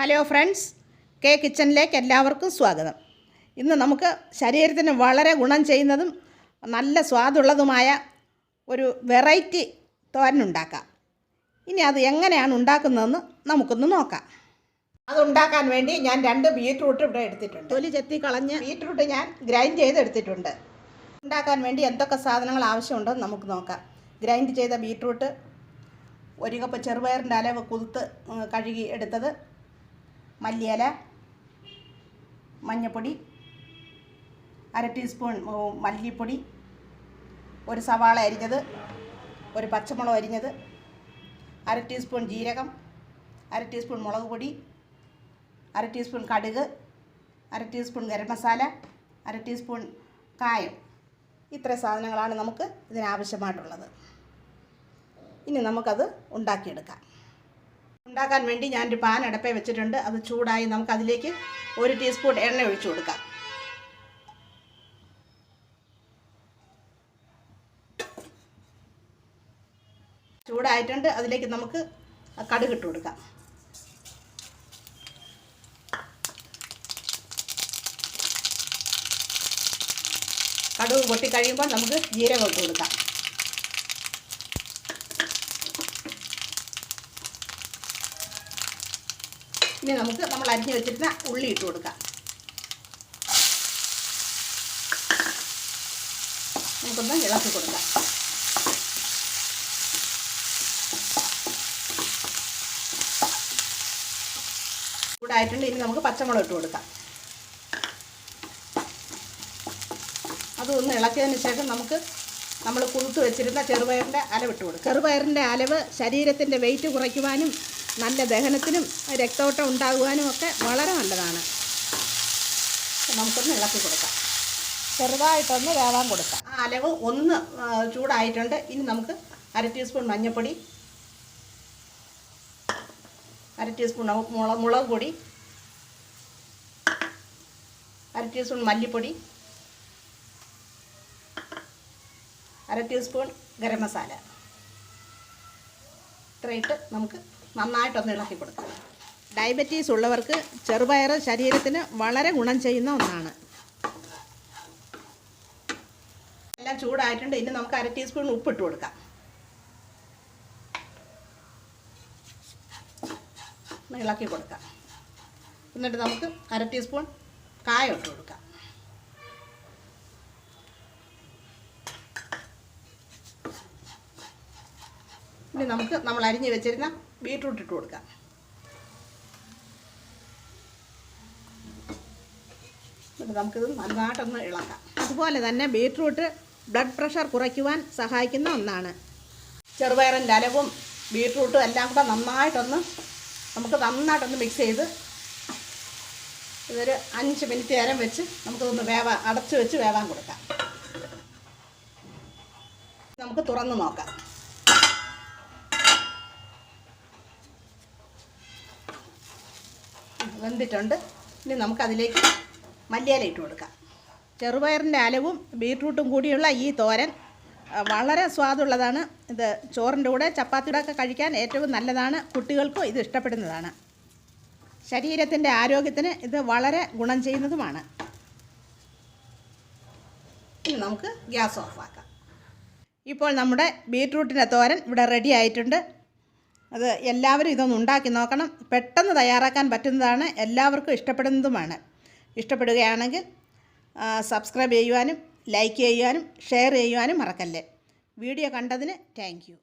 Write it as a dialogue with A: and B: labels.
A: Hello friends, K കിച്ചണിലേക്ക് എല്ലാവർക്കും സ്വാഗതം. ഇന്ന് നമുക്ക് ശരീരത്തിന് വളരെ ഗുണം ചെയ്യുന്നതും നല്ല സ്വാദുള്ളതുമായ ഒരു വെറൈറ്റി തോരൻ ഉണ്ടാക്കാം. ഇനി അത് എങ്ങനെയാണ് ഉണ്ടാക്കുന്നതെന്ന് നമുക്കൊന്ന് നോക്കാം. അതുണ്ടാക്കാൻ വേണ്ടി ഞാൻ 2 ബീറ്റ്റൂട്ട് ഇവിടെ എടുത്തിട്ടുണ്ട്. തൊലി ചെത്തി കളഞ്ഞ് ബീറ്റ്റൂട്ട് ഞാൻ ഗ്രൈൻഡ് ചെയ്തെടുത്തിട്ടുണ്ട്. ഉണ്ടാക്കാൻ വേണ്ടി എന്തൊക്കെ സാധനങ്ങൾ ആവശ്യമുണ്ടെന്ന് നമുക്ക് നോക്കാം. ഗ്രൈൻഡ് ചെയ്ത ബീറ്റ്റൂട്ട്, 1 കപ്പ് ചെറുപയറിൻ്റെ അലവ് കുതിർത്ത് കഴുകി എടുത്തത്, മല്ലിയില, മഞ്ഞൾപ്പൊടി, 1/2 ടീസ്പൂൺ മല്ലിപ്പൊടി, 1 സവാള അരിഞ്ഞത്, 1 പച്ചമുളക് അരിഞ്ഞത്, 1/2 ടീസ്പൂൺ ജീരകം, 1/2 ടീസ്പൂൺ മുളക് പൊടി, 1/2 ടീസ്പൂൺ കടുക്, 1/2 ടീസ്പൂൺ ഗരം മസാല, 1/2 ടീസ്പൂൺ കായം. ഇത്ര സാധനങ്ങളാണ് നമുക്ക് ഇതിനാവശ്യമായിട്ടുള്ളത്. ഇനി നമുക്കത് ഉണ്ടാക്കിയെടുക്കാം. ഉണ്ടാക്കാൻ വേണ്ടി ഞാനൊരു പാൻ അടുപ്പേ വെച്ചിട്ടുണ്ട്. അത് ചൂടായി നമുക്കതിലേക്ക് 1 ടീസ്പൂൺ എണ്ണ ഒഴിച്ചു കൊടുക്കാം. ചൂടായിട്ടുണ്ട്. അതിലേക്ക് നമുക്ക് കടുക് ഇട്ട് കൊടുക്കാം. കടുക് പൊട്ടിക്കഴിയുമ്പോൾ നമുക്ക് ജീരകം ഇട്ട് കൊടുക്കാം. ഇനി നമുക്ക് നമ്മൾ അരിഞ്ഞു വെച്ചിരുന്ന ഉള്ളി ഇട്ട് കൊടുക്കാം. നമുക്കൊന്ന് ഇളക്കി കൊടുക്കാം. ചൂടായിട്ടുണ്ട്. ഇനി നമുക്ക് പച്ചമുളക് ഇട്ട് കൊടുക്കാം. അതൊന്ന് ഇളക്കിയതിന് ശേഷം നമുക്ക് നമ്മൾ കുതിർത്ത് വെച്ചിരുന്ന ചെറുപയറിൻ്റെ അലവ് ഇട്ട് കൊടുക്കാം. ചെറുപയറിൻ്റെ അലവ് ശരീരത്തിൻ്റെ വെയിറ്റ് കുറയ്ക്കുവാനും നല്ല ദഹനത്തിനും രക്തോട്ടം ഉണ്ടാകുവാനും ഒക്കെ വളരെ നല്ലതാണ്. നമുക്കൊന്ന് ഇളക്കി കൊടുക്കാം. ചെറുതായിട്ടൊന്ന് വേവാൻ കൊടുക്കാം. ആ അലവ് ഒന്ന് ചൂടായിട്ടുണ്ട്. ഇനി നമുക്ക് 1/2 ടീസ്പൂൺ മഞ്ഞൾപ്പൊടി, 1/2 ടീസ്പൂൺ മുളക് പൊടി, 1/2 ടീസ്പൂൺ മല്ലിപ്പൊടി, 1/2 ടീസ്പൂൺ ഗരം മസാല ഇത്രയിട്ട് നമുക്ക് നന്നായിട്ടൊന്ന് ഇളക്കി കൊടുക്കാം. ഡയബറ്റീസ് ഉള്ളവർക്ക് ചെറുപയർ ശരീരത്തിന് വളരെ ഗുണം ചെയ്യുന്ന ഒന്നാണ്. എല്ലാം ചൂടായിട്ടുണ്ട്. ഇനി നമുക്ക് 1/2 ടീസ്പൂൺ ഉപ്പിട്ട് കൊടുക്കാം. ഇളക്കി കൊടുക്കാം. എന്നിട്ട് നമുക്ക് 1/2 ടീസ്പൂൺ കായം ഇട്ട് കൊടുക്കാം. ഇനി നമുക്ക് നമ്മൾ അരിഞ്ഞ് വെച്ചിരുന്ന ബീറ്റ്റൂട്ട് ഇട്ട് കൊടുക്കാം. എന്നിട്ട് നമുക്കിത് നന്നായിട്ടൊന്ന് ഇളക്കാം. അതുപോലെ തന്നെ ബീറ്റ്റൂട്ട് ബ്ലഡ് പ്രഷർ കുറയ്ക്കുവാൻ സഹായിക്കുന്ന ഒന്നാണ്. ചെറുപയറിൻ്റെ അലവും ബീറ്റ്റൂട്ടും എല്ലാം കൂടെ നന്നായിട്ടൊന്ന് മിക്സ് ചെയ്ത് ഇതൊരു 5 മിനിറ്റ് നേരം വെച്ച് നമുക്കിതൊന്ന് അടച്ചു വെച്ച് വേവാൻ കൊടുക്കാം. നമുക്ക് തുറന്ന് നോക്കാം. വെന്തിട്ടുണ്ട്. ഇനി നമുക്കതിലേക്ക് മല്ലിയില ഇട്ട് കൊടുക്കാം. ചെറുപയറിൻ്റെ അലവും ബീറ്റ്റൂട്ടും കൂടിയുള്ള ഈ തോരൻ വളരെ സ്വാദുള്ളതാണ്. ഇത് ചോറിൻ്റെ കൂടെ ചപ്പാത്തിയുടെ ഒക്കെ കഴിക്കാൻ ഏറ്റവും നല്ലതാണ്. കുട്ടികൾക്കും ഇത് ഇഷ്ടപ്പെടുന്നതാണ്. ശരീരത്തിൻ്റെ ആരോഗ്യത്തിന് ഇത് വളരെ ഗുണം ചെയ്യുന്നതുമാണ്. ഇനി നമുക്ക് ഗ്യാസ് ഓഫാക്കാം. ഇപ്പോൾ നമ്മുടെ ബീറ്റ്റൂട്ടിൻ്റെ തോരൻ ഇവിടെ റെഡി ആയിട്ടുണ്ട്. അത് എല്ലാവരും ഇതൊന്ന് ഉണ്ടാക്കി നോക്കണം. പെട്ടെന്ന് തയ്യാറാക്കാൻ പറ്റുന്നതാണ്. എല്ലാവർക്കും ഇഷ്ടപ്പെടുന്നതുമാണ്. ഇഷ്ടപ്പെടുകയാണെങ്കിൽ സബ്സ്ക്രൈബ് ചെയ്യുവാനും ലൈക്ക് ചെയ്യുവാനും ഷെയർ ചെയ്യുവാനും മറക്കല്ലേ. വീഡിയോ കണ്ടതിന് താങ്ക് യു.